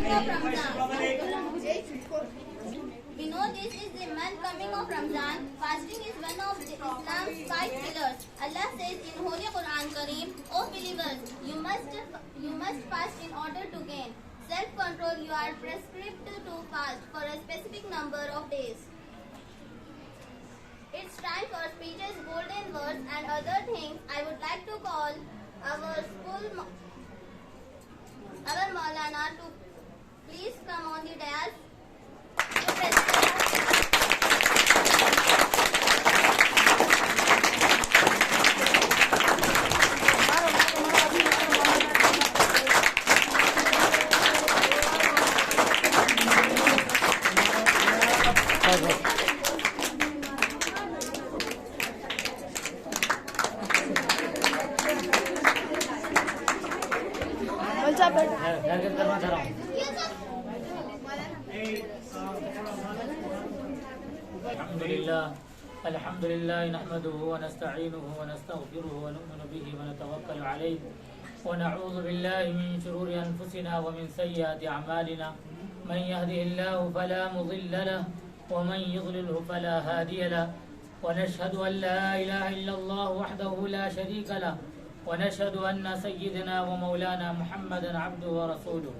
We know this is the month coming of Ramzan. Fasting is one of Islam's 5 pillars. Allah says in Holy Quran Kareem, O believers, you must fast in order to gain self-control. You are prescribed to fast for a specific number of days. It's time for speeches, golden words and other things. I would like to call our Maulana to please come on the dais. अल्हम्दुलिल्लाह नहमदुहु व नस्तईनुहु व नस्तगफिरुहु व नु'मिनु बिही व नतवक्कलु अलैहि व नऊज़ु बिल्लाहि मिन शुरूरि अनफुसिना व मिन सय्यिआति अअमालिना मन यहदिहिल्लाहु फला मुज़िल्ल लहु व मन युज़लिल्हु फला हादिय लहु व नशहदु अन ला इलाहा इल्लल्लाहु वहदहु ला शरीक लहु व नशहदु अन्न सय्यिदना व मौलाना मुहम्मदन अब्दुहु व रसूलुहु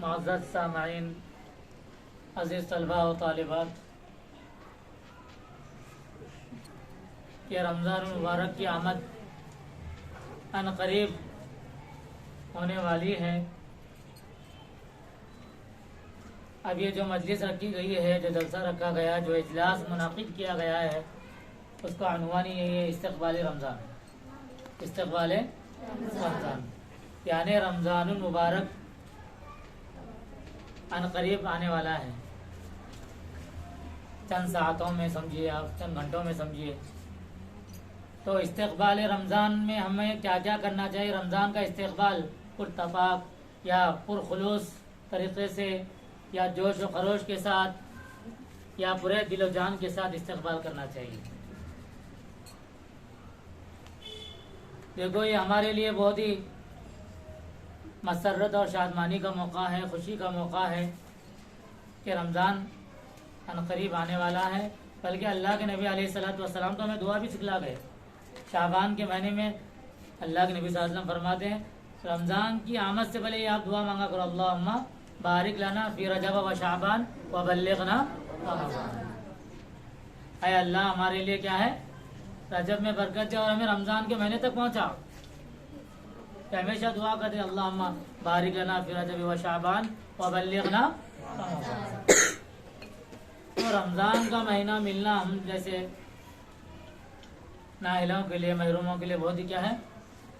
मुअज़्ज़ज़ सामईन, अज़ीज़ तलबा व तालिबात, कि रमज़ान मुबारक की आमद अनक़रीब होने वाली है। अब ये जो मजलिस रखी गई है, जो जलसा रखा गया, जो इजलास मुनाकिद किया गया है, उसका अनवान ही यही है इस्तक़बाल रमज़ान। इस्तक़बाल रमज़ान यानी रमज़ानुल मुबारक अनक़रीब आने वाला है। चंद सातों में समझिए आप, चंद घंटों में समझिए। तो इस्तक़बाल रमज़ान में हमें क्या क्या करना चाहिए? रमज़ान का इस्तक़बाल पुरतफाक या पुरखुलूस तरीक़े से या जोश व खरोश के साथ या पूरे दिलो जान के साथ इस्तक़बाल करना चाहिए। देखो, ये हमारे लिए बहुत ही मसरत और शादमानी का मौका है, खुशी का मौका है कि रमज़ान अनक़रीब आने वाला है। बल्कि अल्लाह के नबी अलैहिस्सलातु वस्सलाम तो हमें दुआ भी सिखला गए। शाबान के महीने में अल्लाह के नबी सल्लल्लाहु अलैहि वसल्लम फरमाते हैं, रमज़ान की आमद से पहले आप दुआ मांगा करो, अल्लाहुम्मा बारिक लना फी रजब व शाबान व बल्लिगना रमज़ान। ऐ अल्लाह, हमारे लिए क्या है? रजब में बरकत दे और हमें रमज़ान के महीने तक पहुँचा। तो हमेशा दुआ करते अल्लाहुम्मा बारिक लना फी रजब व शाबान व बल्लिगना रमज़ान। तो रमज़ान का महीना मिलना हम जैसे नाअहलों के लिए, महरूमों के लिए बहुत ही क्या है,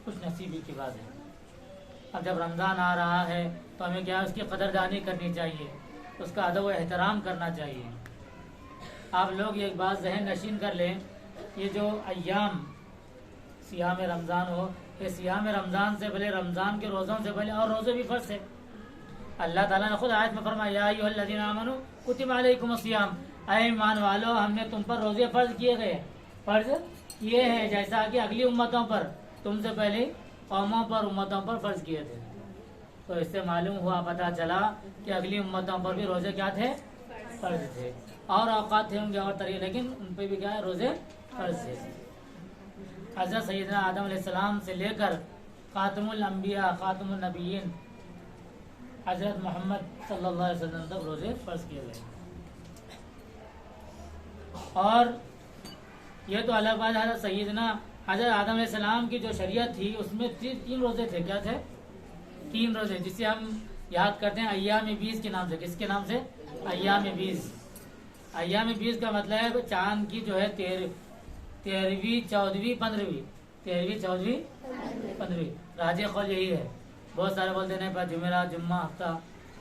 खुश नसीबी की बात है। अब जब रमज़ान आ रहा है तो हमें क्या है, उसकी कदरदानी करनी चाहिए, उसका अदब व एहतराम करना चाहिए। आप लोग एक बात ज़हन नशीन कर लें, ये जो अय्याम सियाम रमज़ान हो, ये सियाम रमज़ान से पहले, रमज़ान के रोज़ों से पहले और रोज़े भी फ़र्ज़ है। अल्लाह ताला ने खुद आयत में फरमाया, या अय्युहल्लज़ीना आमनू कुतिबा अलैकुमुस सियाम, ऐ ईमान वालो, हमने तुम पर रोज़े फ़र्ज़ किए गए। फ़र्ज़ किए हैं जैसा कि अगली उम्मतों पर, तुमसे पहले कौमों पर, उम्मतों पर फ़र्ज़ किए थे। तो इससे मालूम हुआ, पता चला कि अगली उम्मतों पर भी रोज़े क्या थे? फ़र्ज़ थे। और औक़ात थे उनके और तरीक़े, लेकिन उन पर भी क्या है, रोज़े फ़र्ज़ थे। हज़रत सैयदना आदम अलैहिस्सलाम से लेकर ख़ातमुल अंबिया, ख़ातमुन नबिय्यीन हज़रत मोहम्मद सल्लल्लाहु अलैहि वसल्लम तक रोज़े फ़र्ज़ किए गए। और ये तो अलग बात है, सैयदना हज़रत आदम अलैहिस्सलाम की जो शरीयत थी उसमें तीन रोज़े थे। क्या थे? 3 रोजे, जिसे हम याद करते हैं अय्याम 20 के नाम से। किसके नाम से? अय्याम 20। अय्याम 20 का मतलब है चांद की जो है 13वीं 14वीं 15वीं, 13वीं 14वीं 15वीं। राजे कौल यही है। बहुत सारे बोलते हैं पर जुमेरात जुम्मा हफ्ता,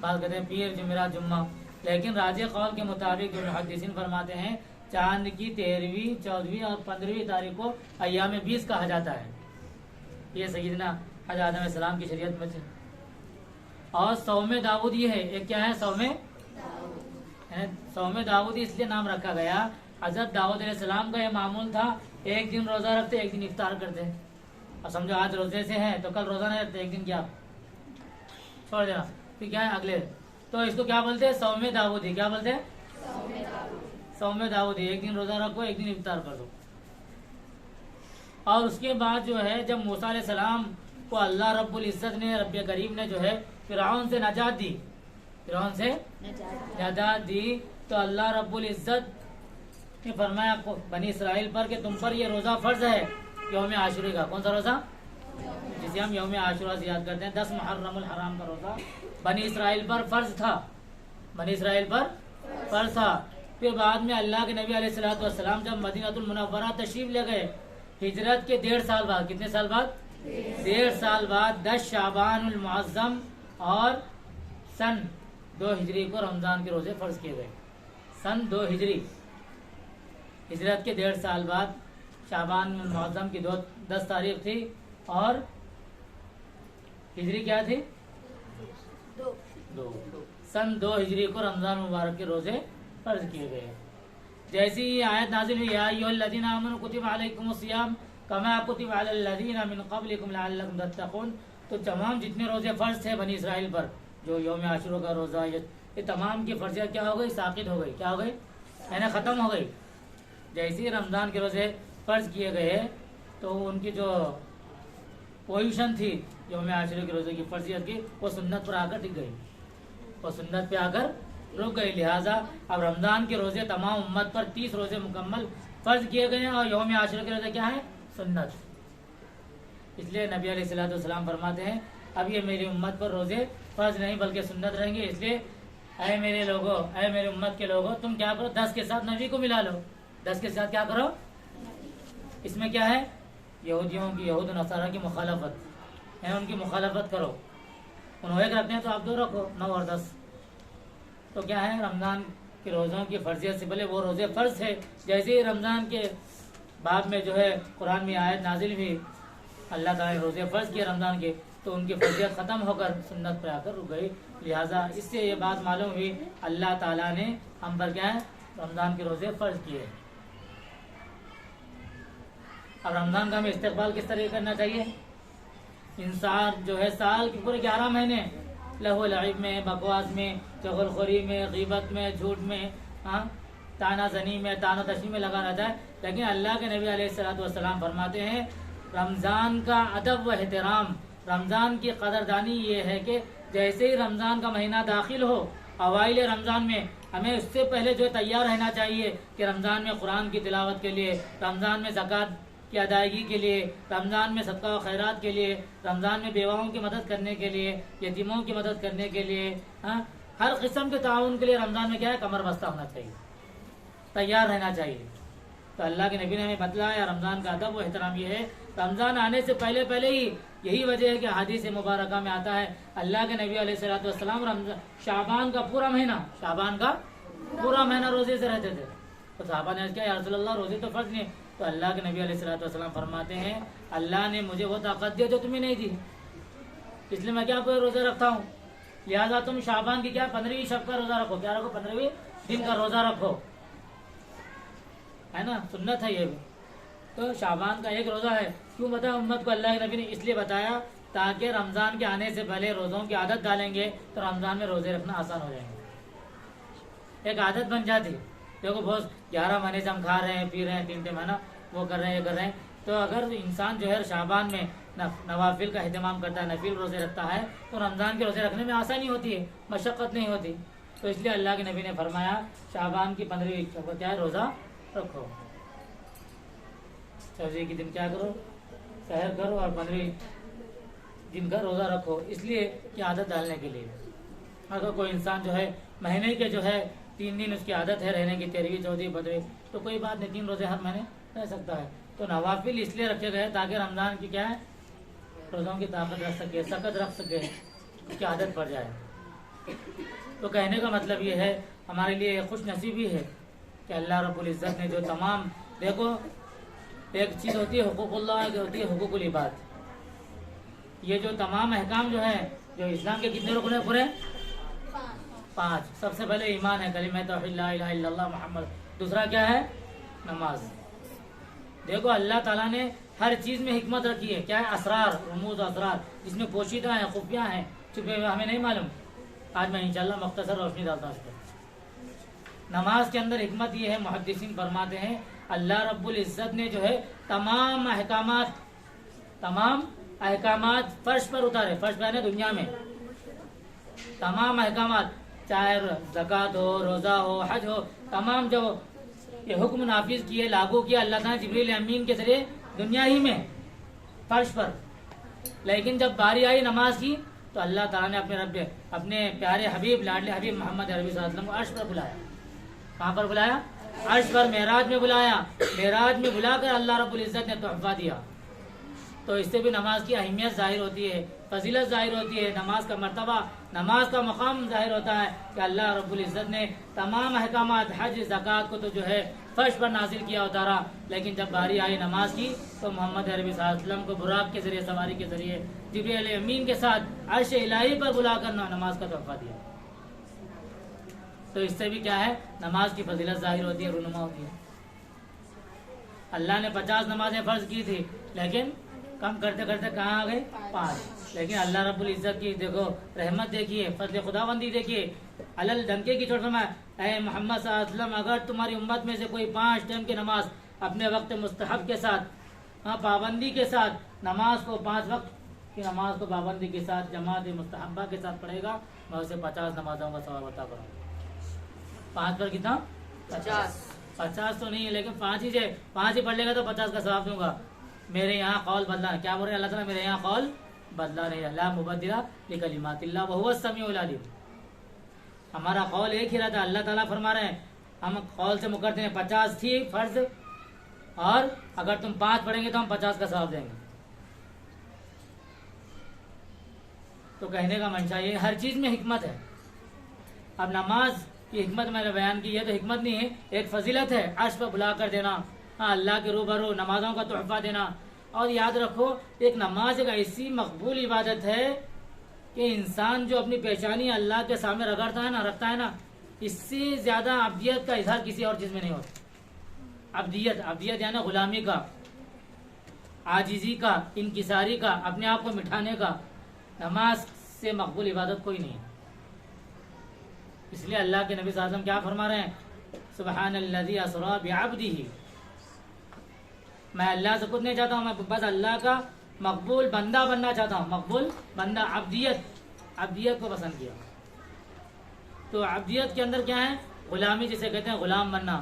बात कहते हैं पीर जुमेरात जुम्मा, लेकिन राजे कौल के मुताबिक जो मुहद्दिसीन फरमाते हैं चांद की 13वीं 14वीं और 15वीं तारीख को अय्याम 20 कहा जाता है। ये सैयदना हज़रत आदम अलैहिस्सलाम की शरीयत में से। और सौमे दाऊद ये है, एक क्या है? सौमे दाऊदी इसलिए नाम रखा गया, हजरत दाऊद अलैहिस्सलाम का यह मामूल था, एक दिन रोजा रखते एक दिन इफ्तार करते। और समझो आज रोजे से है तो कल रोजा नहीं रखते, एक दिन क्या छोड़ देना, फिर क्या है अगले। तो इसको क्या बोलते हैं? सौमे दाऊदी। क्या बोलते हैं? सौमे दाऊदी। एक दिन रोजा रखो एक दिन इफ्तार कर दो। और उसके बाद जो है जब मूसा अलैहिस्सलाम को अल्लाह रब्बुल इज्जत ने, रब्ब करीम ने जो है फिरौन से नजात दी, फिरौन से नजात दी, तो अल्लाह रब्बुल इज्जत ने फरमाया बनी इसराइल पर कि तुम पर ये रोजा फर्ज है यौम आशुरा का। कौन सा रोजा? जिसे हम यौम आशुरा से याद करते हैं। 10 मुहर्रमुल हराम का रोजा बनी इसराइल पर फर्ज था, बनी इसराइल पर फर्ज था। फिर बाद में अल्लाह के नबी अलैहिस्सलातु वस्सलाम जब मदीनतुल मुनव्वरा तशरीफ ले गए, हिजरत के 1.5 साल बाद, कितने साल बाद? 1.5 साल बाद 10 शाबानुल मुअज्जम और सन 2 हिजरी को रमजान के रोजे फर्ज किए गए। सन 2 हिजरी, हिजरत के 1.5 साल बाद शाबान मुअज्जम की 10 तारीख थी और हिजरी क्या थी? 2। सन 2 हिजरी को रमजान मुबारक के रोजे फर्ज किए गए। जैसी ये आयत नाजिल हुई, या अय्युहल्लज़ीना आमनू कुतिबा अलैकुमुस सियाम कमा कुतिबा अलल लज़ीना मिन क़ब्लिकुम लअल्लकुम तत्तक़ून। तो तमाम जितने रोजे फर्ज थे बनी इसराइल पर, जो यौम आशुरा का रोजा, ये तमाम की फर्जियत क्या हो गई? साकित हो गई। क्या हो गई? यानी खत्म हो गई। जैसे ही रमजान के रोजे फर्ज किए गए तो उनकी जो पोजीशन थी यौम आशुरा के रोजे की फर्जियत की, वो सुन्नत पर आकर टिक गई, वो सुन्नत पे आकर रुक गई। लिहाजा अब रमजान के रोजे तमाम उम्मत पर 30 रोजे मुकम्मल फर्ज किए गए हैं और यौम आशुरा के रोजे क्या है? सुन्नत। इसलिए नबी अलैहिस्सलातु वस्सलाम फरमाते हैं अब ये मेरी उम्मत पर रोजे फर्ज नहीं बल्कि सुन्नत रहेंगे। इसलिए ऐ मेरे लोगों, ऐ मेरी उम्मत के लोगों, तुम क्या करो? 10 के साथ नबी को मिला लो। 10 के साथ क्या करो? इसमें क्या है? यहूदियों की, यहूद नसारा की मुखालफत है, उनकी मुखालफत करो। उन्होंने एक रखते हैं तो आप 2 रखो, 9 और 10। तो क्या है? रमजान के रोज़ों की फर्जियत से पहले वो रोज़े फ़र्ज थे। जैसे ही रमज़ान के बाद में जो है कुरान में आयत नाजिल हुई, अल्लाह ताला ने रोज़े फ़र्ज किए रमज़ान के, तो उनकी फर्जियत ख़त्म होकर सुन्नत पर आकर रुक गई। लिहाजा इससे ये बात मालूम हुई अल्लाह ताला ने हम पर क्या है? रमज़ान के रोज़े फ़र्ज किए। अब रमज़ान का हमें इस्तेक़बाल किस तरह करना चाहिए? इंसान जो है साल के पूरे 11 महीने लहू लईब में, बकवास में, चगलखोरी में, गीबत में, झूठ में, ताना जनी में, ताना तशनी में लगा रहता है। लेकिन अल्लाह के नबी अलैहिस्सलातु वस्सलाम फरमाते हैं रमज़ान का अदब व एहतराम, रमज़ान की कदरदानी ये है कि जैसे ही रमज़ान का महीना दाखिल हो, अवाइल रमज़ान में हमें उससे पहले जो तैयार रहना चाहिए कि रमज़ान में कुरान की तिलावत के लिए, रमज़ान में ज़कात की अदायगी के लिए, रमज़ान में सदका व खैरात के लिए, रमज़ान में बेवाओं की मदद करने के लिए, यतीमों की मदद करने के लिए, हर किस्म के ताउन के लिए रमज़ान में क्या है? कमर बस्ता होना चाहिए, तैयार रहना चाहिए। तो अल्लाह के नबी ने हमें बतलाया रमज़ान का अदब व एहतराम ये है। रमज़ान आने से पहले पहले ही यही वजह है कि हदीस मुबारक में आता है अल्लाह के नबी अलैहिस्सलातु वस्सलाम शाबान का पूरा महीना, शाबान का पूरा महीना रोजे से रहते थे। तो साहबा ने क्या, या रसूलल्लाह रोजे तो फर्ज नहीं। तो अल्लाह के नबी अलैहिस्सलातु वस्सलाम फरमाते हैं अल्लाह ने मुझे वो ताकत दी जो तुम्हें नहीं दी, इसलिए मैं क्या कोई रोजा रखता हूँ। लिहाजा तुम शाबान की क्या 15वीं शब का रोजा रखो, क्या रखो? 15वीं दिन का रोजा रखो, है ना? सुन्नत है ये भी। तो शाबान का एक रोजा है। क्यों बताया उम्मत को अल्लाह के नबी ने? इसलिए बताया ताकि रमज़ान के आने से पहले रोज़ों की आदत डालेंगे तो रमज़ान में रोज़े रखना आसान हो जाएंगे, एक आदत बन जाती। देखो बहुत 11 महीने से हम खा रहे हैं, पी रहे हैं, 3 महीना वो कर रहे हैं, ये कर रहे हैं। तो अगर इंसान जो है शाबान में नवाफिल का अहतमाम करता है, नफिल रोज़े रखता है, तो रमज़ान के रोज़े रखने में आसानी होती है, मशक्क़त नहीं होती। तो इसलिए अल्लाह के नबी ने फरमाया शाबान की 15वीं क्या है? रोज़ा रखो। चौथे के दिन क्या करो? सहर करो और 15वीं दिन का रोज़ा रखो, इसलिए कि आदत डालने के लिए। अगर कोई इंसान जो है महीने के जो है 3 दिन उसकी आदत है रहने की, 13वीं 14वीं 15वीं, तो कोई बात नहीं, 3 रोज़े हर महीने रह सकता है। तो नवाफिल इसलिए रखे गए ताकि रमज़ान की क्या है, रोज़ों की ताकत रख सके, सकत रख सके, उसकी आदत पड़ जाए। तो कहने का मतलब ये है, हमारे लिए खुश नसीबी है कि अल्लाह रब्बुल इज़्ज़त ने जो तमाम, देखो एक चीज़ होती है हुकूकुल्लाह, एक होती है हुकूकुल इबाद। ये जो तमाम अहकाम जो है, जो इस्लाम के कितने रुकन है पूरे? 5। सबसे पहले ईमान है, कलिमा तौहीद ला इलाहा इल्लल्लाह मुहम्मद। दूसरा क्या है? नमाज। देखो अल्लाह ताला ने हर चीज़ में हिकमत रखी है। क्या है? असरार, रमूज असरार, जिसमें पोशीदा है, खुफिया है, छुपे हुए हमें नहीं मालूम। आज मैं इंशाल्लाह मुख्तसर रोशनी डालता हूँ इस पर। नमाज के अंदर हिकमत ये है, मुहद्दिसीन फरमाते हैं अल्लाह रब्बुल इज़्ज़त ने जो है तमाम अहकामात फर्श पर उतारे। फर्श पर है दुनिया में तमाम अहकामात, चाहे ज़कात हो, रोज़ा हो, हज हो, तमाम जो ये हुक्म नाफिज किए, लागू किया अल्लाह ताला जिब्रील अमीन के जरिए दुनिया ही में फर्श पर। लेकिन जब बारी आई नमाज की तो अल्लाह ताला ने अपने प्यारे हबीब, लाडले हबीब मोहम्मद अरबी सल्लल्लाहु अलैहि वसल्लम को अर्श पर बुलाया। कहाँ पर बुलाया? अर्श पर, मेराज में बुलाया। मेराज में बुलाकर अल्लाह रब्बुल इज़्ज़त ने तोहफा दिया। तो इससे भी नमाज की अहमियत जाहिर होती है, फजीलत जाहिर होती है, नमाज का मर्तबा, नमाज का मकाम जाहिर होता है कि अल्लाह रब्बुल इज़्ज़त ने तमाम अहकामात, हज, ज़कात को तो जो है फर्श पर नाजिल किया उतारा। लेकिन जब बारी आई नमाज की तो मोहम्मद अरबी सल्लल्लाहु अलैहि वसल्लम को बुराक के जरिए, सवारी के जरिए जिब्रील अमीन के साथ अर्श इलाही पर बुलाकर नमाज का तोहफा दिया। तो इससे भी क्या है, नमाज की फजीलत जाहिर होती है, रुनुमा होती है। अल्लाह ने 50 नमाजें फर्ज की थी, लेकिन कम करते करते कहाँ आ गए? 5। लेकिन अल्लाह रब्बुल इज़्ज़त की देखो रहमत देखिए, फजल खुदाबंदी देखिए, अलल डंके की चोट में, ऐ मोहम्मद सल्लल्लाहु अलैहि वसल्लम, अगर तुम्हारी उम्मत में से कोई 5 टाइम की नमाज अपने वक्त मुस्तहब के साथ, पाबंदी के साथ, नमाज को 5 वक्त की नमाज को पाबंदी के साथ, जमात मुस्तहबा के साथ पढ़ेगा, मैं उसे 50 नमाजों का सवाब अता करूँगा। 5 पर कितना? 50 तो नहीं है, लेकिन 5 ही 5 ही पढ़ लेगा तो 50 का सवाब दूंगा। मेरे यहाँ कौल बदला, क्या बोल रहे हैं अल्लाह ताला? मेरे यहाँ कौल बदला नहीं, अल्लाह मुबद्दिला लिकलिमातिल्लाह व हुवा समीउल अलीम। हमारा कौल एक ही रहता है। अल्लाह ताला फरमा रहे हैं हम कौल से मुकरते हैं। 50 थी फर्ज, और अगर तुम 5 पढ़ेंगे तो हम 50 का सवाब देंगे। तो कहने का मंशा ये, हर चीज में हिकमत है। अब नमाज की हिकमत मैंने बयान की है, तो हिकमत नहीं है, एक फजीलत है। अर्श पर बुला कर देना, अल्लाह के रूबरू नमाजों का तोहफा देना। और याद रखो, एक नमाज एक ऐसी मकबूल इबादत है कि इंसान जो अपनी पेशानी अल्लाह के सामने रगड़ता है ना, रखता है ना, इससे ज्यादा अब्दियत का इजहार किसी और चीज में नहीं होता। अब्दियत यानी गुलामी का, आजिजी का, इनकिसारी का, अपने आप को मिठाने का, नमाज से मकबूल इबादत कोई नहीं है। इसलिए अल्लाह के नबी सल्लल्लाहु अलैहि वसल्लम क्या फरमा रहे हैं? सुब्हानल्लज़ी असरा बिअब्दिही। मैं अल्लाह से कुछ नहीं चाहता हूँ, मैं बस अल्लाह का मकबूल बंदा बनना चाहता हूँ। मकबूल बंदा, अब्दियत को पसंद किया। तो अब्दियत के अंदर क्या है? गुलामी, जिसे कहते हैं गुलाम बनना।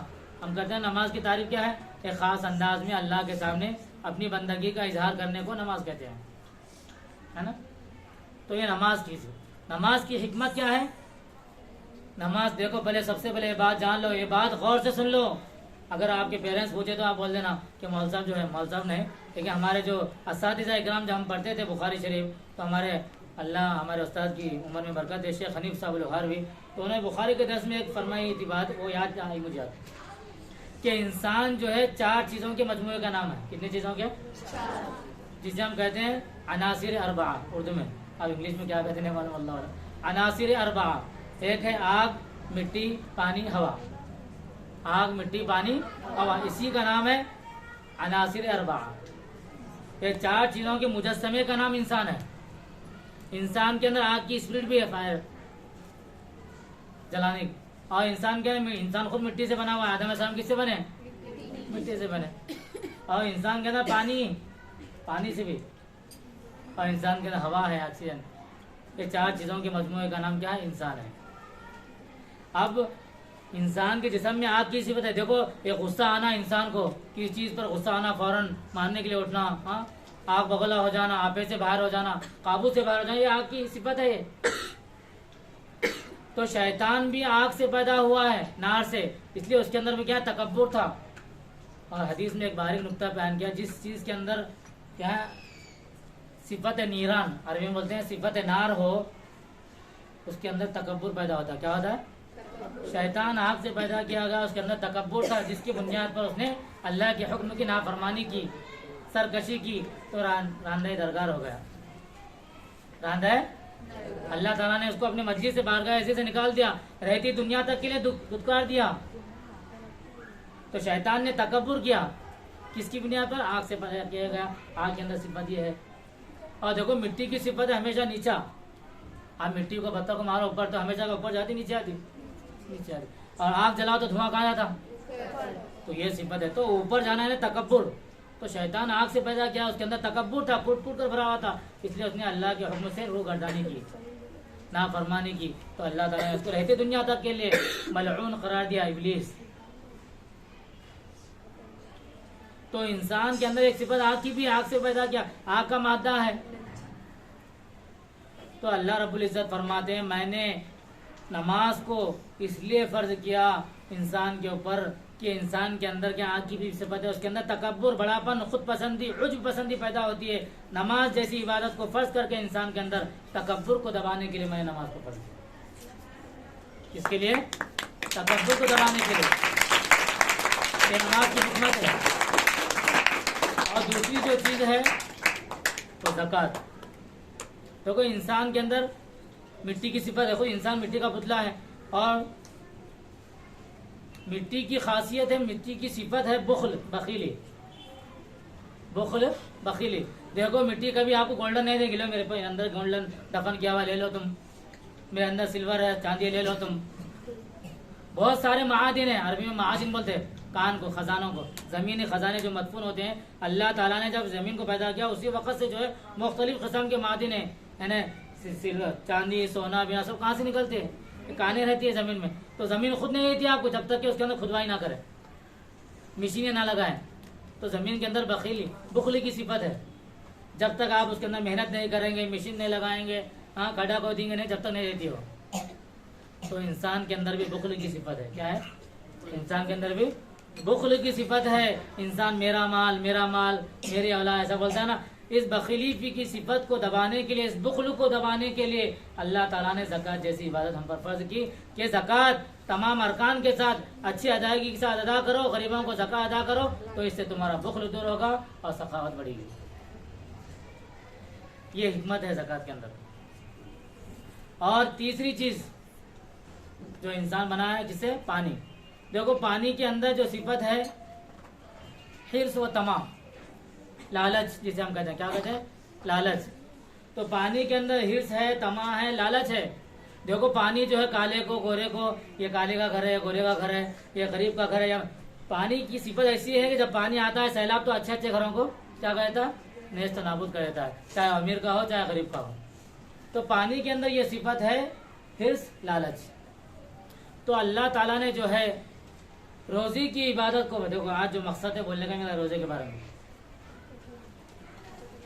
हम कहते हैं नमाज की तारीफ क्या है? एक ख़ास अंदाज में अल्लाह के सामने अपनी बंदगी का इजहार करने को नमाज कहते हैं, है ना। तो ये नमाज की हिकमत क्या है? नमाज देखो, पहले सबसे पहले ये बात जान लो, ये बात गौर से सुन लो। अगर आपके पेरेंट्स पूछे तो आप बोल देना कि मौलवी साहब जो है, मौलवी साहब नहीं, लेकिन हमारे जो असातिज़ा इकराम जब हम पढ़ते थे बुखारी शरीफ, तो हमारे उस्ताद की उम्र में बरकत है, शेख हनीफ साहब लोहारवी, तो उन्होंने बुखारी के दर्स में एक फरमाई थी बात, वो याद आई मुझे कि इंसान जो है 4 चीज़ों के मजमूए का नाम है। कितनी चीज़ों के? जिसे हम कहते हैं अनासिर अरबा, उर्दू में। अब इंग्लिश में क्या कहते हैं मालूम अल्लाह। अनासिर अरबा, एक है आग, मिट्टी, पानी, हवा। आग, मिट्टी, पानी, हवा, इसी का नाम है अनासिर अरबा। ये 4 चीज़ों के मुजस्समे का नाम इंसान है। इंसान के अंदर आग की स्पिरिट भी है, फायर जलाने की। और इंसान क्या है? इंसान खुद मिट्टी से बना हुआ है। आदम अलैहिस्सलाम किससे बने? मिट्टी से बने। और इंसान के अंदर पानी से भी, और इंसान के अंदर हवा है, ऑक्सीजन। ये 4 चीज़ों के मजमूए का नाम क्या है? इंसान है। अब इंसान के जिस्म में आग की सिफत है। देखो, ये गुस्सा आना इंसान को, किसी चीज़ पर गुस्सा आना, फौरन मारने के लिए उठना, हाँ, आग बगला हो जाना, आपे से बाहर हो जाना, काबू से बाहर हो जाना, ये आग की सिफत है ये। तो शैतान भी आग से पैदा हुआ है, नार से, इसलिए उसके अंदर में क्या तकब्बुर था। और हदीस में एक बारीक नुक्ता बयान किया, जिस चीज के अंदर क्या है सिफत नीरान, अरबी में बोलते हैं सिफत नार हो, उसके अंदर तकब्बुर पैदा होता है। क्या होता है? शैतान आग से पैदा किया गया, उसके अंदर तकब्बुर था, जिसकी बुनियाद पर उसने अल्लाह के हुक्म की नाफरमानी की, सरकशी की, तो रांधे दरगार हो गया। रांधे अल्लाह ताला ने उसको अपने मस्जिद से बारगाह ऐसे से निकाल दिया, रहती दुनिया तक के लिए दुत्कार दिया। तो शैतान ने तकब्बुर किया, किसकी बुनियाद पर? आग से पैदा किया गया। आग के अंदर सिफत ये है। और देखो मिट्टी की सिफत है हमेशा नीचा। आप मिट्टी को पत्थर को मारो ऊपर तो हमेशा ऊपर जाती, नीचे आती, नीचे आती। और आग जलाओ तो धुआं कहाँ जाता? तो ये सिफत है। तो ऊपर जाना है तकब्बुर। तो शैतान आग से पैदा किया, उसके अंदर तकब्बुर था, कूट कूट कर भरा हुआ था, इसलिए उसने अल्लाह के हुक्म से रूह गर्दानी की, नाफरमानी की। तो अल्लाह ताला ने उसको रहते दुनिया तक के लिए मलऊन करार दिया, इब्लीस। तो इंसान के अंदर एक सिफत आग की भी, आग से पैदा किया, आग का मादा है। तो अल्लाह रब्बुल इज्जत फरमाते हैं मैंने नमाज को इसलिए फर्ज किया इंसान के ऊपर कि इंसान के अंदर क्या आग की भी सिफत है, उसके अंदर तकब्बुर, बड़ापन, खुद पसंदी, उज्ब पसंदी पैदा होती है। नमाज जैसी इबादत को फर्ज करके इंसान के अंदर तकब्बुर को दबाने के लिए मैंने नमाज को फर्ज किया। किसके लिए? तकब्बुर को दबाने के लिए। ये नमाज की हिकमत है। और दूसरी जो चीज है वो ज़कात। देखो इंसान के अंदर मिट्टी की सिफत है, खुद इंसान मिट्टी का पुतला है, और मिट्टी की खासियत है, मिट्टी की सिफत है बुख्ल, बखीली। बुख्ल, बखीली। देखो मिट्टी कभी आपको गोल्डन नहीं देगी, लो मेरे पे अंदर गोल्डन दफन किया हुआ ले लो तुम, मेरे अंदर सिल्वर है, चांदी ले लो तुम। बहुत सारे महादिन है, अरबी में महादिन बोलते हैं कान को, खजानों को। जमीनी खजाने जो मदफून होते हैं, अल्लाह ताला ने जब जमीन को पैदा किया उसी वक्त से जो है मुख्तलिफ किस्म के मादिन है, सिल्वर, चांदी, सोना, बिना, सब कहाँ से निकलते हैं? काने रहती है जमीन में। तो जमीन खुद नहीं देती आपको जब तक कि उसके अंदर खुदवाई ना करे, मशीनें ना लगाए। तो जमीन के अंदर बखीली, बुखली की सिफत है। जब तक आप उसके अंदर मेहनत नहीं करेंगे, मशीन नहीं लगाएंगे, हाँ खड़ा को देंगे नहीं, जब तक नहीं देती हो। तो इंसान के अंदर भी बुखल की सिफत है। क्या है? इंसान के अंदर भी बुखल की सिफत है। इंसान मेरा माल, मेरी औलाद ऐसा बोलता है ना। इस बखीली की सिफत को दबाने के लिए, इस बुखल को दबाने के लिए अल्लाह ताला ने ज़कात जैसी इबादत हम पर फर्ज की कि ज़कात तमाम अरकान के साथ अच्छी अदायगी के साथ अदा करो, गरीबों को ज़कात अदा करो, तो इससे तुम्हारा बुखल दूर होगा और सखावत बढ़ेगी। ये हिकमत है ज़कात के अंदर। और तीसरी चीज जो इंसान बना है, जिसे पानी। देखो पानी के अंदर जो सिफत है हिर्स व तमा, लालच जिसे हम कहते हैं। क्या कहते हैं? लालच। तो पानी के अंदर हिर्स है, तमा है, लालच है। देखो पानी जो है काले को, गोरे को, ये काले का घर है, गोरे का घर है, ये गरीब का घर है। या पानी की सिफत ऐसी है कि जब पानी आता है सैलाब तो अच्छे अच्छे घरों को क्या कहता है? नेस्त नाबूद कर देता है, चाहे अमीर का हो चाहे गरीब का हो। तो पानी के अंदर ये सिफत है हिर्स, लालच। तो अल्लाह ताला ने जो है रोजी की इबादत को, देखो आज जो मकसद है बोलने का मेरा रोजे के बारे में,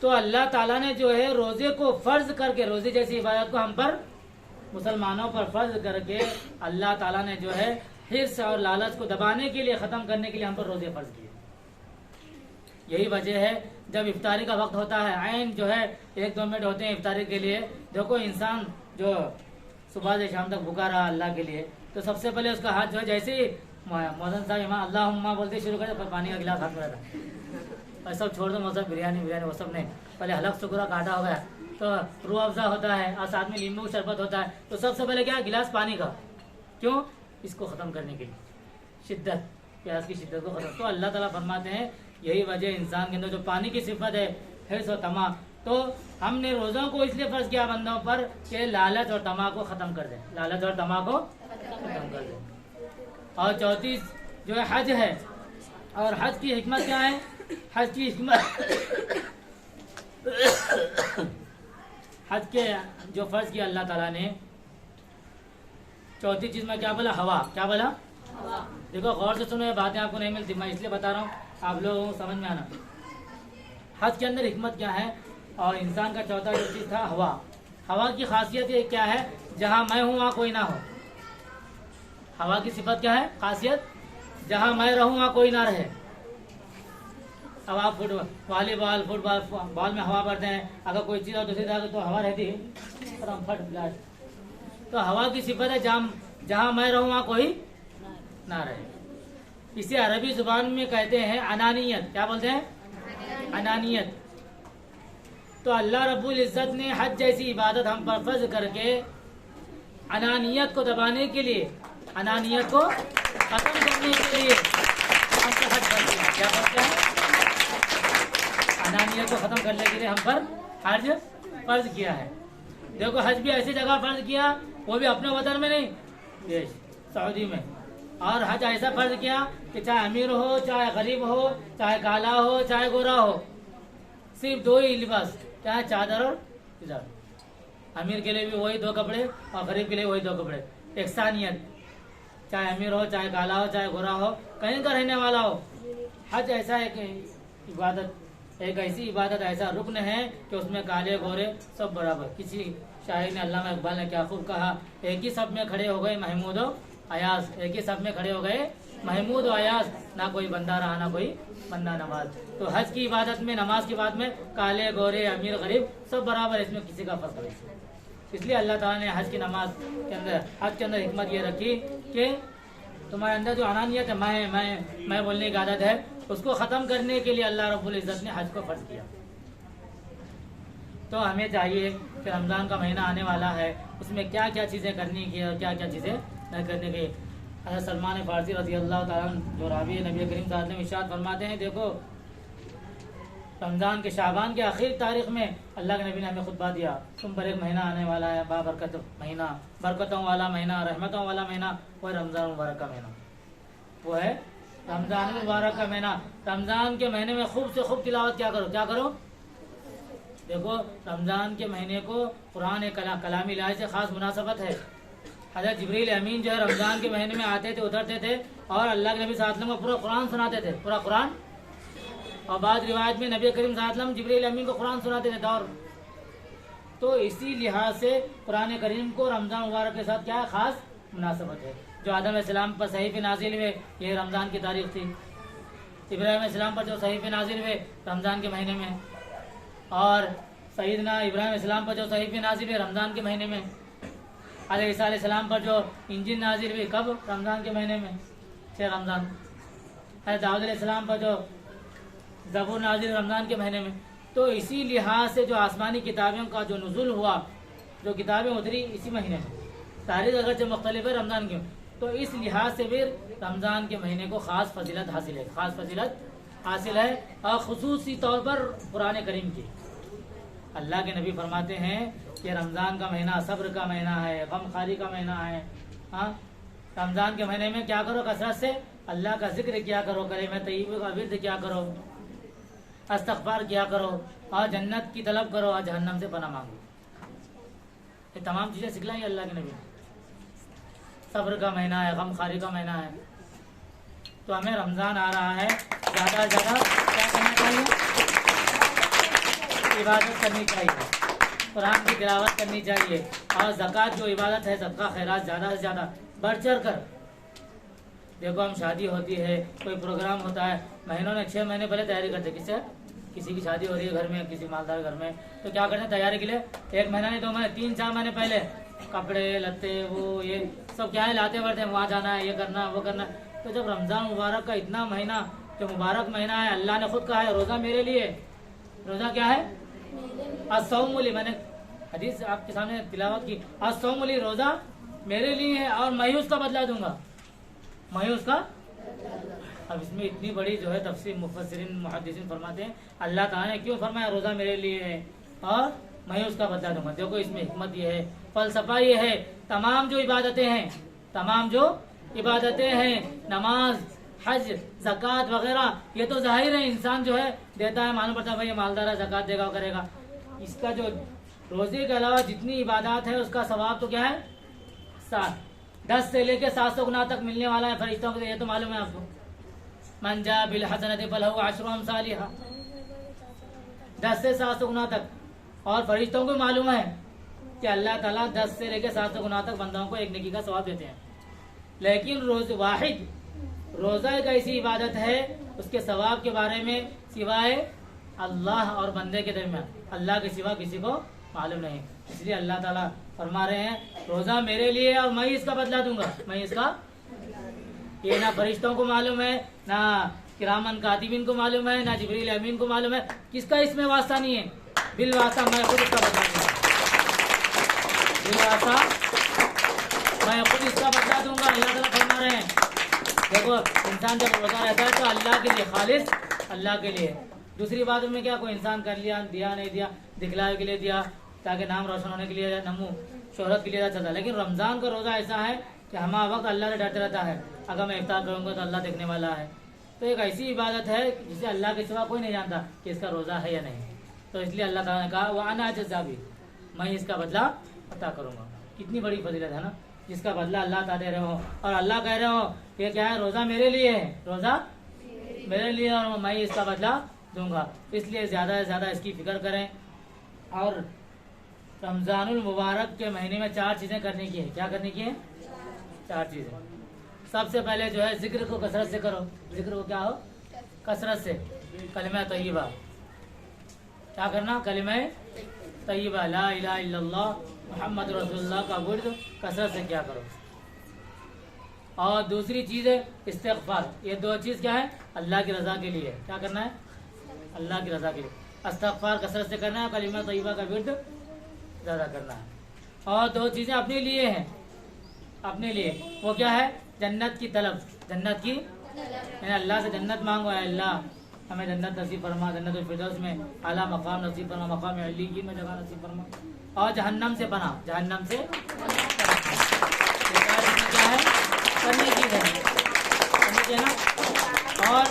तो अल्लाह ताला ने जो है रोजे को फर्ज करके, रोजे जैसी इबादत को हम पर मुसलमानों पर फर्ज करके अल्लाह ताला ने जो है हिर्स और लालच को दबाने के लिए, खत्म करने के लिए हम पर रोजे फर्ज किए। यही वजह है जब इफ्तारी का वक्त होता है, आइन जो है 1-2 मिनट होते हैं इफ्तारी के लिए। देखो इंसान जो सुबह से शाम तक भूखा रहा अल्लाह के लिए, तो सबसे पहले उसका हाथ जो है, जैसे ही मौजन साहब इमाम अल्लाहुम्मा बोलते शुरू करे, पानी का गिलास हाथ में रहता है। और सब छोड़ दो, मतलब बिरयानी वो सब नहीं, पहले हलक शुक्रा काटा हो गया, तो रूह अफ़ज़ा होता है और साथ में नींबू शरबत होता है। तो सबसे पहले क्या? गिलास पानी का। क्यों? इसको ख़त्म करने के लिए, शिद्दत, प्यास की शिद्दत को ख़त्म। तो अल्लाह ताला फरमाते हैं यही वजह इंसान के अंदर जो पानी की सिफत है हिर्स और तमा, तो हमने रोज़ों को इसलिए फर्ज किया बंदों पर कि लालच और तमा को ख़त्म कर दें, लालच और तमा को ख़त्म कर दें। और चौथी जो है हज है। और हज की हिकमत क्या है? हज की हिकमत हज के जो फर्ज किया अल्लाह ताला ने, चौथी चीज में क्या बोला? हवा। क्या बोला? हवा। देखो गौर से सुनो, ये बातें आपको नहीं मिलती, मैं इसलिए बता रहा हूँ आप लोगों को समझ में आना। हज के अंदर हिकमत क्या है। और इंसान का चौथा जो चीज़ था हवा। हवा की खासियत ये क्या है, जहाँ मैं हूँ वहाँ कोई ना हो। हवा की सिफत क्या है, खासियत, जहाँ मैं रहूँ वहाँ कोई ना रहे। अब आप वॉलीबॉल फुटबॉल बॉल में हवा भरते हैं, अगर कोई चीज़ और दूसरी जगह तो हवा रहती है, फट ब्लास्ट। तो हवा की सिफत है जहाँ मैं रहूँ वहाँ कोई ना रहे। इसे अरबी जुबान में कहते हैं अनानियत। क्या बोलते हैं, अनानियत। तो अल्लाह रब्बुल इज़्ज़त ने हज जैसी इबादत हम पर फर्ज करके अनानियत को दबाने के लिए, अनानियत को खत्म करने के लिए हम पर हज फर्ज किया। क्या बोलते हैं, अनानियत को खत्म करने के लिए हम पर हज फर्ज किया है। देखो हज भी ऐसी जगह फर्ज किया, वो भी अपने वतन में नहीं, देश सऊदी में। और हज ऐसा फर्ज किया कि चाहे अमीर हो, चाहे गरीब हो, चाहे काला हो, चाहे गोरा हो, सिर्फ दो ही लिबास, चाहे चादर और इजार। अमीर के लिए भी वही दो कपड़े और गरीब के लिए वही दो कपड़े। एकसानियत, चाहे अमीर हो, चाहे काला हो, चाहे गोरा हो, कहीं का रहने वाला हो। हज ऐसा एक इबादत, एक ऐसी इबादत, ऐसा रुकन है कि उसमें काले गोरे सब बराबर। किसी शायर ने, अल्लामा इकबाल ने क्या खूब कहा, एक ही सब में खड़े हो गए महमूद और अयाज। एक ही सब में खड़े हो गए महमूद और अयाज, ना कोई बंदा रहा ना कोई बंदा नमाज। तो हज की इबादत में, नमाज की बात में काले गोरे अमीर गरीब सब बराबर, इसमें किसी का फर्क नहीं। इसलिए अल्लाह ताला ने हज की नमाज के अंदर, हज के अंदर हिकमत ये रखी कि तुम्हारे अंदर जो अनानियत है, मैं बोलने की आदत है, उसको ख़त्म करने के लिए अल्लाह रब्बुल इज़्ज़त ने हज को फर्ज किया। तो हमें चाहिए कि रमज़ान का महीना आने वाला है, उसमें क्या क्या चीज़ें करनी की और क्या क्या चीज़ें न करने की। हज़रत सलमान फ़ारसी रज़ी अल्लाह ताला अन्हु जो रावी नबी करीम सल्लल्लाहु अलैहि वसल्लम इरशाद फरमाते हैं, देखो रमज़ान के शाबान के आखिरी तारीख में अल्लाह के नबी ने हमें खुतबा दिया, तुम पर एक महीना आने वाला है, बाबरकत महीना, बरकतों वाला महीना, रहमतों वाला महीना, वो है रमज़ान मुबारक का महीना। वो है रमज़ान मुबारक का महीना। रमज़ान के महीने में खूब से खूब तिलावत क्या करो, क्या करो। देखो रमज़ान के महीने को कुरान कलामी लिहाज से ख़ास मुनासबत है। हज़रत जिब्रील अमीन जो है रमज़ान के महीने में आते थे, उतरते थे और अल्लाह के नबी सल्लल्लाहु अलैहि वसल्लम को पूरा कुरान सुनाते थे, पूरा कुरान। और बाद रिवायत में नबी करीम सल्लल्लाहु अलैहि वसल्लम जिब्रील अमीन को कुरान सुनाते थे दौर। तो इसी लिहाज से कुरान करीम को रमज़ान मुबारक के साथ क्या है, ख़ास मुनासबत है। जो आदम अलैहिस्सलाम पर सहीफ़े नाजिल हुए, ये रमज़ान की तारीख थी। इब्राहीम अलैहिस्सलाम पर जो सहीफ़े नाजिल हुए रमज़ान के महीने में, और सईदना इब्राहीम अलैहिस्सलाम पर जो सहीफ़े नाजिल हुए रमज़ान के महीने में। हज़रत ईसा अलैहिस्सलाम पर जो इंजील नाजिल हुई कब, रमज़ान के महीने में, 6 रमज़ान। हज़रत दाऊद अलैहिस्सलाम पर जो ज़बूर नाजिल रमज़ान के महीने में। तो इसी लिहाज से जो आसमानी किताबों का जो नुज़ुल हुआ, जो किताबें उतरी इसी महीने में, तारीख अगर जो मुख्तलिफ है रमज़ान की, तो इस लिहाज से फिर रमज़ान के महीने को ख़ास फजीलत हासिल है, ख़ास फजीलत हासिल है। और ख़ुसूसी तौर पर कुरान करीम की, अल्लाह के नबी फरमाते हैं कि रमज़ान का महीना सब्र का महीना है, गमखारी का महीना है। हाँ, रमज़ान के महीने में क्या करो, कसरत से अल्लाह का जिक्र किया करो, कलीमा तय्यबा का विर्द किया करो, इस्तिग़फ़ार किया करो, और जन्नत की तलब करो और जहन्नम से पनाह मांगो। ये तमाम चीज़ें सिखलाई अल्लाह के नबी ने। सब्र का महीना है, गमखारी का महीना है। तो हमें रमज़ान आ रहा है, ज़्यादा से ज़्यादा क्या करना चाहिए, इबादत करनी चाहिए, कुरान की तिलावत करनी चाहिए, और ज़कात जो इबादत है, सदका खैरात ज़्यादा से ज़्यादा बढ़ चढ़ कर। देखो हम शादी होती है, कोई प्रोग्राम होता है, महीनों ने 6 महीने पहले तैयारी करते, किसी की शादी हो रही है घर में, किसी मालदार घर में, तो क्या करते हैं तैयारी के लिए, 1 महीना नहीं 2 महीने 3-4 महीने पहले कपड़े लत्ते वो ये सब क्या है लाते बढ़ते हैं, वहाँ जाना है, ये करना वो करना। तो जब रमज़ान मुबारक का इतना महीना, जो मुबारक महीना है, अल्लाह ने खुद कहा है रोज़ा मेरे लिए, रोज़ा क्या है, अस्सौमुली, मैंने हदीस आपके सामने तिलावत की, अस्सौमुली, रोज़ा मेरे लिए है और मैं ही उसका बदला दूंगा, मैं ही उसका। अब इसमें इतनी बड़ी जो है तफसीर मुफस्सिरीन मुहद्दिसीन फरमाते हैं, अल्लाह ताला ने क्यों फरमाया रोज़ा मेरे लिए है और मैं ही उसका बदला दूंगा। देखो इसमें हिकमत ये है, फलसफा ये है, तमाम जो इबादतें हैं, तमाम जो इबादतें हैं, नमाज, हज, ज़कात वगैरह, ये तो जाहिर है इंसान जो है देता है, मालूम पड़ता है भाई ये मालदार है, ज़कात देगा वो करेगा। इसका जो रोज़े के अलावा जितनी इबादत है उसका सवाब तो क्या है, 10 से लेके 700 गुना तक मिलने वाला है फरिश्तों को, ये तो मालूम है आपको। मन जा बिल हसनति फलहु अशरु अमसालिहा, 10 से 700 गुना तक। और फरिश्तों को मालूम है कि अल्लाह ताला 10 से लेकर 700 गुना तक बंदों को एक नेकी का सवाब देते हैं। लेकिन रोज़ा एक ऐसी इबादत है उसके सवाब के बारे में सिवाय अल्लाह और बंदे के दरमियान अल्लाह के सिवा किसी को मालूम नहीं। इसलिए अल्लाह ताला फरमा रहे हैं रोज़ा मेरे लिए और मैं इसका बदला दूंगा। मैं इसका, ये ना फरिश्तों को मालूम है, ना किरामन कातिबिन को मालूम है, ना जिब्रील अमीन को मालूम है, किसका इसमें वास्ता नहीं है। बिल वास्ता मैं खुद इसका बदला दूंगा। बिल वास्ता मैं खुद इसका बदला दूंगा। अल्लाह ताला फरमा रहे हैं देखो इंसान जब रोजा रहता है तो अल्लाह के लिए, खालिस अल्लाह के लिए। दूसरी बात में क्या, कोई इंसान कर लिया, दिया नहीं दिया, दिखलावे के लिए दिया ताकि नाम रोशन होने के लिए, नमू शोहरत के लिए चलता है। लेकिन रमजान का रोजा ऐसा है कि हम वक्त अल्लाह से डरते रहता है, अगर मैं इफ्तार करूंगा तो अल्लाह देखने वाला है। तो एक ऐसी इबादत है जिसे अल्लाह के सिवा कोई नहीं जानता कि इसका रोजा है या नहीं। तो इसलिए अल्लाह ताला ने कहा वह आना जज़ाबी, मैं इसका बदला अता करूंगा। कितनी बड़ी फजीलत है ना, जिसका बदला अल्लाह ताला दे रहे हो और अल्लाह कह रहे हो कि क्या है, रोजा मेरे लिए है, रोजा मेरे लिए और मैं इसका बदला दूंगा। इसलिए ज्यादा से ज्यादा इसकी फिक्र करें। और रमजानुल मुबारक के महीने में 4 चीजें करने की है। क्या करने की है? 4 चीजें। सबसे पहले जो है जिक्र को कसरत से करो। जिक्र को क्या हो? कसरत से। कलिमा तय्यबा, क्या करना? कलिमा तय्यबा ला इलाहा इल्लल्लाह मुहम्मद रसूलुल्लाह का विर्द कसरत से क्या करो। और दूसरी चीज है इस्तिग़फ़ार। ये 2 चीज क्या है? अल्लाह की रजा के लिए। क्या करना है? अल्लाह की रजा के लिए इस्तिग़फ़ार कसरत से करना है, कलिमा तय्यबा का विर्द ज्यादा करना है। और 2 चीजें अपने लिए हैं, अपने लिए। वो क्या है? जन्नत की तलब, जन्नत की, यानी अल्लाह से जन्नत मांगो, अल्लाह हमें जन्नत नसीब फरमा, जन्नत फिरदौस में आला मकाम नसीब फरमा, मकाम अलीयीन में जगह नसीब फरमा। और जहन्नम से पना, जहन्नम से क्या है? करने की है, करने की है ना। और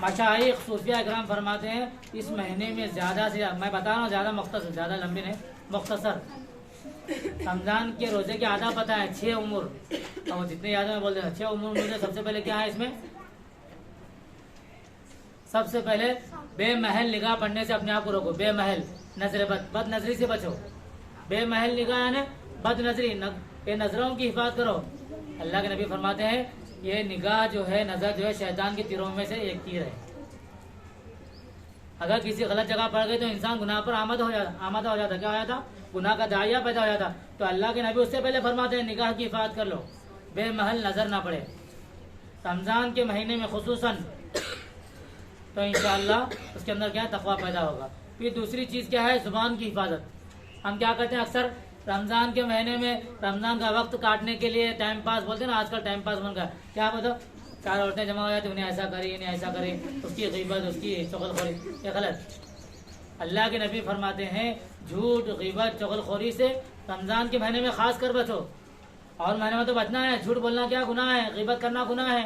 मशाइख सूफिया इकराम फरमाते हैं इस महीने में ज्यादा से ज्यादा, मैं बता रहा हूँ ज्यादा मुख्तसर, ज्यादा लंबे नहीं, मुख्तसर। रमजान के रोजे के आधा पता है 6 उम्र, और जितने याद है बोल देना 6 उम्र में। सबसे पहले क्या है इसमें? सबसे पहले बेमहल निगाह पढ़ने से अपने आप को रोको। बेमहल नजर, बद नजरी से बचो। बेमहल निगाह यानी बद नजरी, ये नजरों की हिफाजत करो। अल्लाह के नबी फरमाते हैं ये निगाह जो है, नजर जो है, शैतान के तीरों में से एक तीर है। अगर किसी गलत जगह पड़ गई तो इंसान गुनाह पर आमादा हो जाता। क्या हो जाता? गुनाह का दाया पैदा हो जाता। तो अल्लाह के नबी उससे पहले फरमाते हैं निगाह की हिफाजत कर लो, बेमहल नजर ना पड़े रमजान के महीने में खुसूसन। तो इंशाअल्लाह उसके अंदर क्या है? तकवा पैदा होगा। फिर दूसरी चीज क्या है? जुबान की हिफाजत। हम क्या करते हैं अक्सर रमजान के महीने में, रमजान का वक्त काटने के लिए टाइम पास बोलते हैं ना, आजकल टाइम पास बन गया। क्या बताओ, 4 औरतें जमा हो जाती, उन्हें ऐसा करी, इन्हें ऐसा करे, उसकी गीबत, उसकी चुगलखोरी, ये गलत। अल्लाह के नबी फरमाते हैं झूठ, गीबत, चुगलखोरी से रमजान के महीने में खास कर बचो। और महीने में तो बचना है। झूठ बोलना क्या गुनाह है? गीबत करना गुनाह है,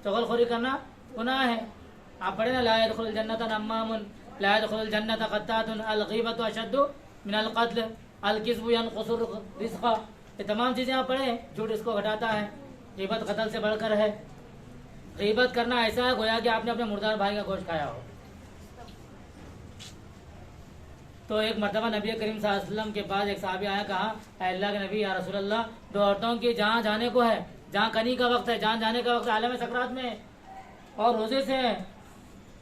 चुगलखोरी करना गुनाह है। आप पढ़े ना, ला यदखुलुल जन्नता नम्मामुन, ला यदखुलुल जन्नता क़त्तातुन, अल गीबतु अशद्दु मिनल क़त्ल, अल किज़्बु यनक़ुसुर रिज़्क़ा। ये तमाम चीजें आप पढ़े। झूठ इसको घटाता है, गीबत कत्ल से बढ़कर है। गीबत करना ऐसा है गोया कि आपने अपने मुर्दार भाई का गोश्त खाया हो। तो एक मरतबा नबी करीम सल्लल्लाहु अलैहि वसल्लम के पास एक सहाबी आया, कहा अल्लाह के नबी या रसूलल्लाह, 2 औरतों की जहाँ जाने को है, जहाँ कनी का वक्त है, जहाँ जाने का वक्त आलम सकरात में और रोजे से है,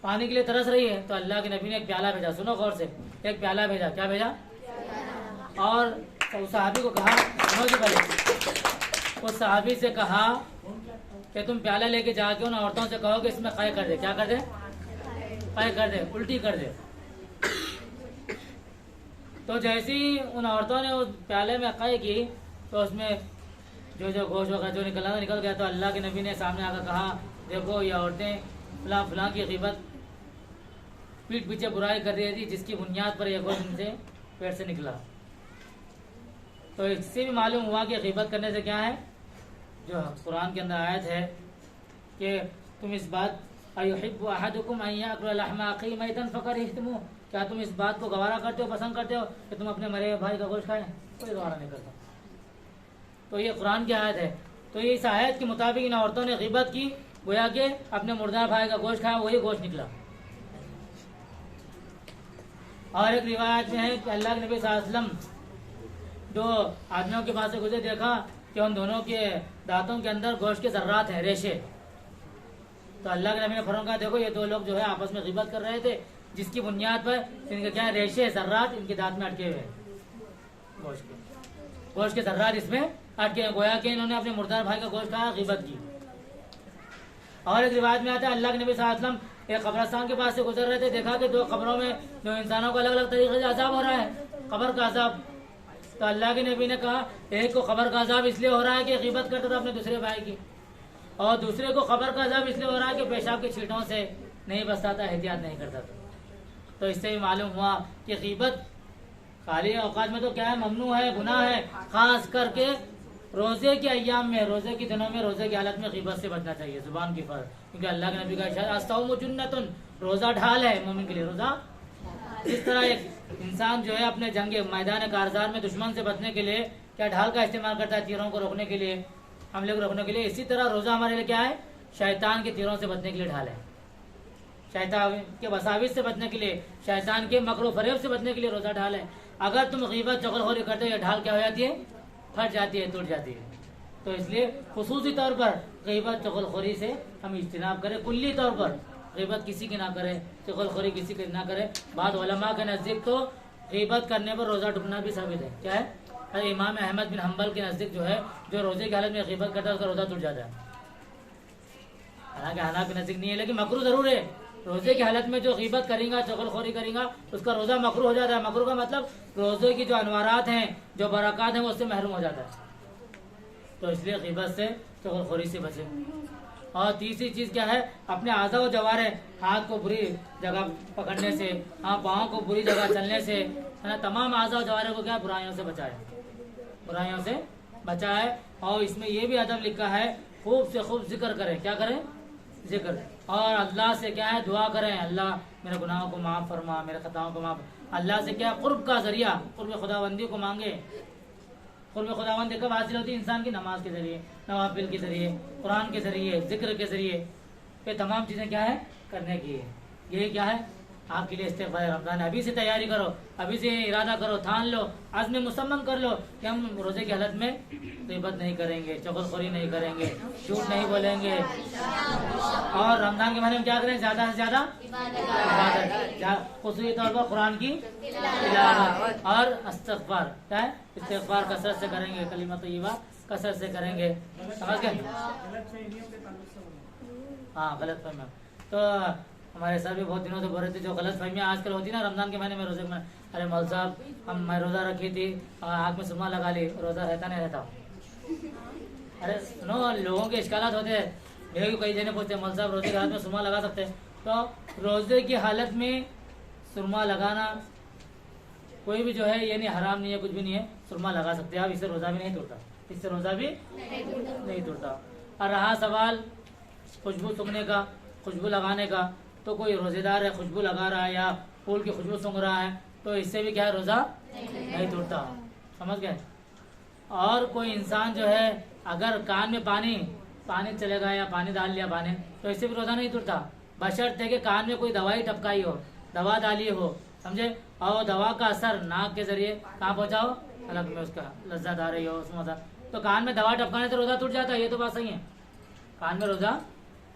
पानी के लिए तरस रही है। तो अल्लाह के नबी ने एक प्याला भेजा। सुनो गौर से, एक प्याला भेजा। क्या भेजा? और उस सहाबी को कहा, सुनो जी पहले, उस सहाबी से कहा कि तुम प्याला लेके जाके उन औरतों से कहो कि इसमें क़य कर दे। क्या कर दे? क़य कर दे, उल्टी कर दे। तो जैसे ही उन औरतों ने उस प्याले में क़य की तो उसमें जो गोश्त वगैरह जो निकल गया। तो अल्लाह के नबी ने सामने आकर कहा देखो ये औरतें फलां फलां की ग़ीबत, पीठ पीछे बुराई कर रही थी, जिसकी बुनियाद पर यह गोश्त इनसे पेट से निकला। तो इससे भी मालूम हुआ कि ग़ीबत करने से क्या है, जो कुरान के अंदर आयत है कि तुम इस बात अयुहिब्बु अहदुकुम अन याकुला लहमा अखीही मैतन फकरिहतमुह, क्या तुम इस बात को गवारा करते हो, पसंद करते हो कि तुम अपने मरे भाई का गोश्त खाएं? कोई गवारा नहीं करता। तो ये कुरान की आयत है। तो ये इस आयत के मुताबिक इन औरतों ने ग़ीबत की, गोया के अपने मुर्दार भाई का गोश्त खाया, वही गोश्त निकला। और एक रिवायत में है कि अल्लाह के नबी सल्लल्लाहु अलैहि वसल्लम दो आदमियों के पास से गुजरे, देखा कि उन दोनों के दांतों के अंदर गोश्त के जर्रात हैं, रेशे। तो अल्लाह के नबी ने फरमाया देखो ये दो लोग जो है आपस में गिबत कर रहे थे, जिसकी बुनियाद पर इनके क्या रेशे जर्रात इनके दांत में अटके हुए हैं, गोश्त के जर्रात इसमें अटके हैं, गोया कि इन्होंने अपने मुर्दार भाई का गोश्त खाया, गिबत की। और एक रिवायत में आता है अल्लाह के नबी सल्लल्लाहु अलैहि वसल्लम एक कब्रिस्तान के पास से गुजर रहे थे, देखा कि दो कब्रों में दो इंसानों को अलग अलग तरीके से अजाब हो रहा है, कब्र का अजाब। तो अल्लाह के नबी ने कहा एक को खबर का अजाब इसलिए हो रहा है कि गिबत करता था अपने दूसरे भाई की, और दूसरे को खबर का अजाब इसलिए हो रहा है कि पेशाब की छींटों से नहीं बचता था, एहतियात नहीं करता था। तो इससे भी मालूम हुआ कि गिबत खाली औकात में तो क्या है, ममनू है, गुनाह है। खास करके रोजे के अय्याम में, रोजे के दिनों में, रोजे की हालत में गिबत से बचना चाहिए, जुबान की फर्ज। क्योंकि अल्लाह के नबी का इरशाद अस्सौमु जुन्नतुन, रोजा ढाल है मोमिन के लिए। रोजा जिस तरह एक इंसान जो है अपने जंगे मैदान कारजार में दुश्मन से बचने के लिए क्या ढाल का इस्तेमाल करता है, तीरों को रोकने के लिए, हमले को रोकने के लिए, इसी तरह रोजा हमारे लिए क्या है, शैतान के तीरों से बचने के लिए ढाल है, शैतान के वसाविस से बचने के लिए, शैतान के मकरो फरेब से बचने के लिए रोजा ढाल है। अगर तुम गिबत चुगलखोरी करते हो, ये ढाल क्या हो जाती है, फट जाती है, टूट जाती है। तो इसलिए खुसूसी तौर पर गिबत चुगलखोरी से हम इज्तिनाब करें, कुल्ली तौर पर गिबत किसी की ना करें, चुगलखोरी किसी की ना करें। बाद उलमा के नजदीक तो गिबत करने पर रोजा टूटना भी साबित है। क्या है, इमाम अहमद बिन हम्बल के नजदीक जो है, जो रोजे की हालत में गिबत करता है उसका रोजा टूट जाता है। हालांकि हनाफ के नजदीक नहीं है, लेकिन मकरू जरूर है। रोजे की हालत में जो गिबत करेगा, चुगलखोरी करेगा, उसका रोजा मकरू हो जाता है। मकरू का मतलब रोजे की जो अनवारात हैं, जो बरक़ात हैं, वो उससे महरूम हो जाता है। तो इसलिए गिबत से, चुगलखोरी से बचे। और तीसरी चीज क्या है, अपने आज़ा व जवारे, हाथ को बुरी जगह पकड़ने से, हाँ पाँव को बुरी जगह चलने से, है ना, तमाम आज़ा व जवारे को क्या बुराइयों से बचाए, बुराइयों से बचाए। और इसमें यह भी अदब लिखा है, खूब से खूब जिक्र करें। क्या करें, जिक्र। और अल्लाह से क्या है, दुआ करें, अल्लाह मेरे गुनाहों को माफ़ फरमा, मेरे खताओं को माफ़। अल्लाह से क्या, कुर्ब का जरिया, कुर्ब खुदाबंदी को मांगे। कुर्ब खुदाबंदी कब हासिल होती है, इंसान की नमाज के जरिए, नवाफिल के जरिए, कुरान के जरिए, जिक्र के जरिए। ये तमाम चीज़ें क्या है, करने की है। ये क्या है, आपके लिए इस्तिग़फ़ार रमज़ान। अभी से तैयारी करो, अभी से इरादा करो, ठान लो, आज़्म मुसम्मम कर लो कि हम रोजे की हालत में ग़ीबत नहीं करेंगे, चुगलखोरी नहीं करेंगे, झूठ नहीं बोलेंगे। और रमज़ान के महीने में क्या करें, ज़्यादा से ज़्यादा इबादत, ख़ुसूसी तौर पर कुरान की तिलावत और इस्तिग़फ़ार। क्या है, इस्तिग़फ़ार कसरत से करेंगे, कलिमा तय्यबा कसरत से करेंगे। समझ गए? हाँ, गलत फहमी। तो हमारे सर भी बहुत दिनों से बोल रहे थे, जो गलत फहमियाँ आजकल होती है ना रमज़ान के महीने में, रोजे में, अरे मौलवी साहब मैं रोज़ा रखी थी, आँख में सुरमा लगा ली, रोज़ा रहता नहीं रहता। अरे सुनो, लोगों के इश्कालात होते हैं। मेरे को कई जने पूछते हैं, मौलवी साहब रोजे की हालत में सुरमा लगा सकते हैं? तो रोजे की हालत में सुरमा लगाना कोई भी जो है ये नहीं, हराम नहीं है, कुछ भी नहीं है, सुरमा लगा सकते हैं आप। इससे रोज़ा भी नहीं टूटता, इससे रोज़ा भी नहीं टूटता। और रहा सवाल खुशबू सूंघने का, खुशबू लगाने का, तो कोई रोज़ेदार है, खुशबू लगा रहा है या फूल की खुशबू सूंघ रहा है, तो इससे भी क्या है, रोज़ा नहीं टूटता। समझ गए? और कोई इंसान जो है अगर कान में पानी चलेगा या पानी डाल लिया पानी, तो इससे भी रोज़ा नहीं टूटता, बशर्ते कि कान में कोई दवाई टपकाई हो, दवा डाली हो, समझे, और दवा का असर नाक के जरिए कहाँ पहुँचाओ, हलक में उसका लज्जत आ रही हो, उसमें तो कान में दवा टपकाने से रोज़ा टूट जाता है। ये तो बात सही है। कान में रोज़ा,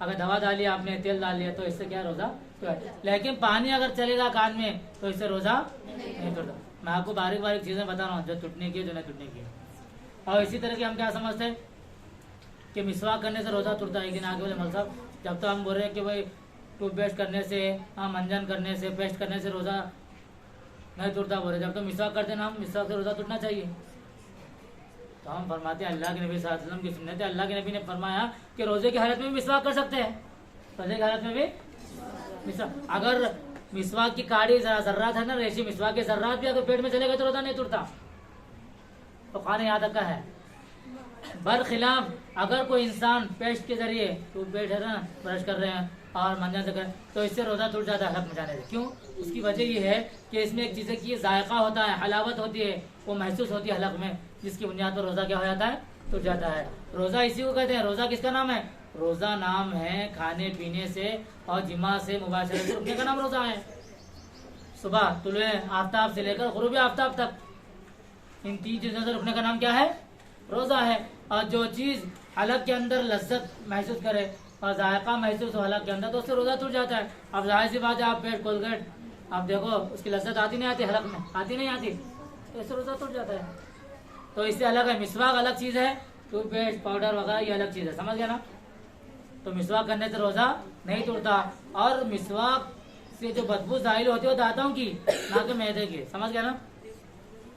अगर दवा डाली आपने, तेल डाल लिया, तो इससे क्या रोज़ा तो, लेकिन पानी अगर चलेगा कान में तो इससे रोज़ा नहीं टूटता। मैं आपको बारीक बारीक चीज़ें बता रहा हूँ, जो टूटने की, जो नहीं टूटने की। और इसी तरह की हम क्या समझते हैं कि मिसवाक करने से रोज़ा टूटता है। लेकिन आगे वाले मौलवी साहब, जब तो हम बोल रहे हैं कि भाई टूथपेस्ट करने से, मंजन करने से, पेस्ट करने से रोज़ा नहीं टूटता बोल रहे, जब तो मिसवाक करते ना, हम मिसवाक से रोज़ा टूटना चाहिए। तो हम फरमाते हैं अल्लाह के नबी सल्लल्लाहु अलैहि वसल्लम की सुन्नत है। अल्लाह के नबी ने फरमाया कि रोजे की हालत में भी मिसवाक कर सकते हैं, रोजे की हालत में भी मिसवाक। अगर मिसवाक की काड़ी जर्रात है ना, रेशमी मिसवाक के जर्रात भी अगर पेट में चलेगा तो रोजा नहीं टूटता। तो खाने याद रखा है। बरखिलाफ अगर कोई इंसान पेस्ट के जरिए, टूथपेस्ट है ना, ब्रश कर रहे हैं और मंजन से करें, तो इससे रोजा टूट जाता है हलक में जाने से। क्यों? उसकी वजह ये है कि इसमें एक चीज़ की जायका होता है, हलावत होती है, वो महसूस होती है हलक में, जिसकी बुनियाद पर रोज़ा क्या हो जाता है, टूट जाता है। रोज़ा इसी को कहते हैं। रोज़ा किसका नाम है? रोज़ा नाम है खाने पीने से और जिमा से, मुबाशरत से रुकने का नाम रोज़ा है। सुबह तुलुए आफ्ताब से लेकर गुरूब आफ्ताब तक, इन 3 चीजों से रुकने का नाम क्या है? रोजा है। और जो चीज हलक के अंदर लज्जत महसूस करे और जायका महसूस हो हलक के अंदर, तो उससे रोजा टूट जाता है। अब जाहिर सी बात है, आप पेट कोलगेट आप देखो, उसकी लज्जत आती नहीं आती हलक में, आती नहीं आती, तो इससे रोजा टूट जाता है। तो इससे अलग है, मिसवाक अलग चीज है, टूथपेस्ट पाउडर वगैरह ये अलग चीज है, समझ गया ना। तो मिसवाक करने से रोजा नहीं टूटता। और मिसवाक से जो बदबू जाहिर होती है वो दांतों की, ना कि मैदे की, समझ गया ना।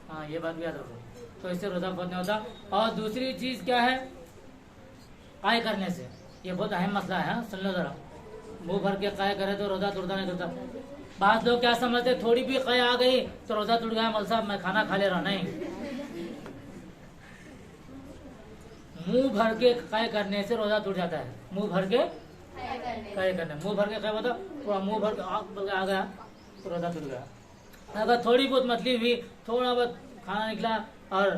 हाँ, ये बात भी याद रखो। तो इससे रोजा बहुत नहीं होता। और दूसरी चीज क्या है? काय करने से, ये बहुत अहम मसला है, सुन लो जरा। मुंह भर के काय करे तो रोजा टूटता नहीं टूटता। बात लोग क्या समझते, थोड़ी भी काय आ गई तो रोजा टूट गया, मौलवी साहब मैं खाना खा ले रहा। नहीं, मुंह भर के काय करने से रोजा टूट जाता है। मुंह भर के काय करने, मुंह भर के काय होता, पूरा मुंह भर के आ गया तो रोजा टूट गया। अगर थोड़ी बहुत मतली हुई, थोड़ा बहुत खाना निकला और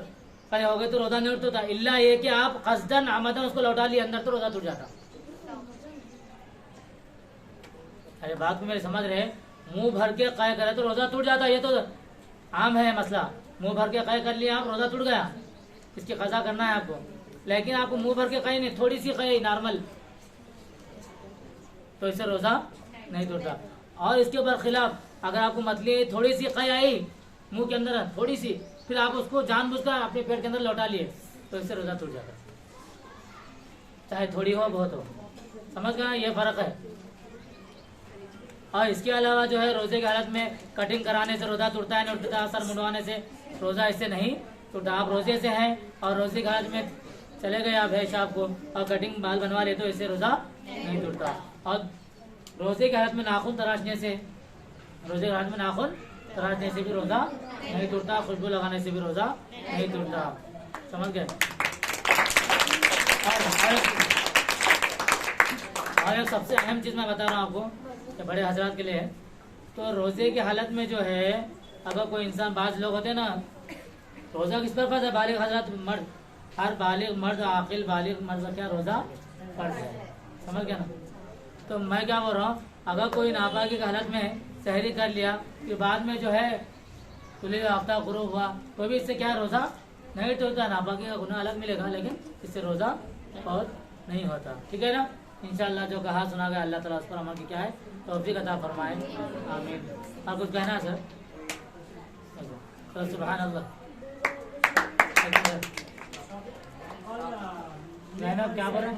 काय हो गए तो रोजा नहीं टूटता। इल्ला ये कि आप कसदन आमदन उसको लौटा लिए अंदर, तो रोजा टूट जाता। अरे बात को मेरे समझ रहे, मुंह भर के काय करे तो रोजा टूट जाता, ये तो आम है मसला। मुंह भर के काय कर लिया आप, रोजा टूट गया, इसकी कजा करना है आपको। लेकिन आपको मुंह भर के काय नहीं, थोड़ी सी काय नॉर्मल, तो इससे रोजा नहीं टूटता। और इसके बरखिलाफ अगर आपको मतली थोड़ी सी काय आई मुंह के अंदर, थोड़ी सी, फिर आप उसको जानबूझकर अपने पेट के अंदर लौटा लिए, तो इससे रोजा टूट जाता, चाहे थोड़ी हो बहुत हो, समझ गए, ये फर्क है। और इसके अलावा जो है, रोजे की हालत में कटिंग कराने से रोजा टूटता है, नहीं टूटता। सर मुंडवाने से रोजा इससे नहीं टूटता। आप रोजे से हैं और रोजे की हालत में चले गए आप है शाम को और कटिंग बाल बनवा ले, तो इससे रोजा नहीं टूटता। और रोजे की हालत में नाखून तराशने से, रोजे की हालत में नाखून तराशने से भी रोजा नहीं टूटता। खुशबू लगाने से भी रोजा नहीं टूटता, समझ गए। और एक सबसे अहम चीज मैं बता रहा हूँ आपको, बड़े हजरात के लिए है। तो रोजे की हालत में जो है, अगर कोई इंसान, बाज लोग होते हैं ना, रोजा किस पर फर्ज है? बालिग हजरत मर्द, हर बालिग मर्द, आकिल बालिग मर्द का क्या रोजा फर्ज है, समझ गया ना। तो मैं क्या बोल रहा हूँ, अगर कोई नापाकी की हालत में सहरी कर लिया, कि बाद में जो है तुले आफ्ताब गुरूब हुआ, तो भी इससे क्या रोजा नहीं टूटता। नापाकी का गुनाह अलग मिलेगा, लेकिन इससे रोजा बहुत नहीं होता, ठीक है ना। इंशाअल्लाह जो कहा सुना गया, अल्लाह ताला उस पर अमल की क्या है तौफीक अता फरमाए, आमीन। और कुछ कहना सर? तो सुभान अल्लाह, क्या बोल रहे हैं?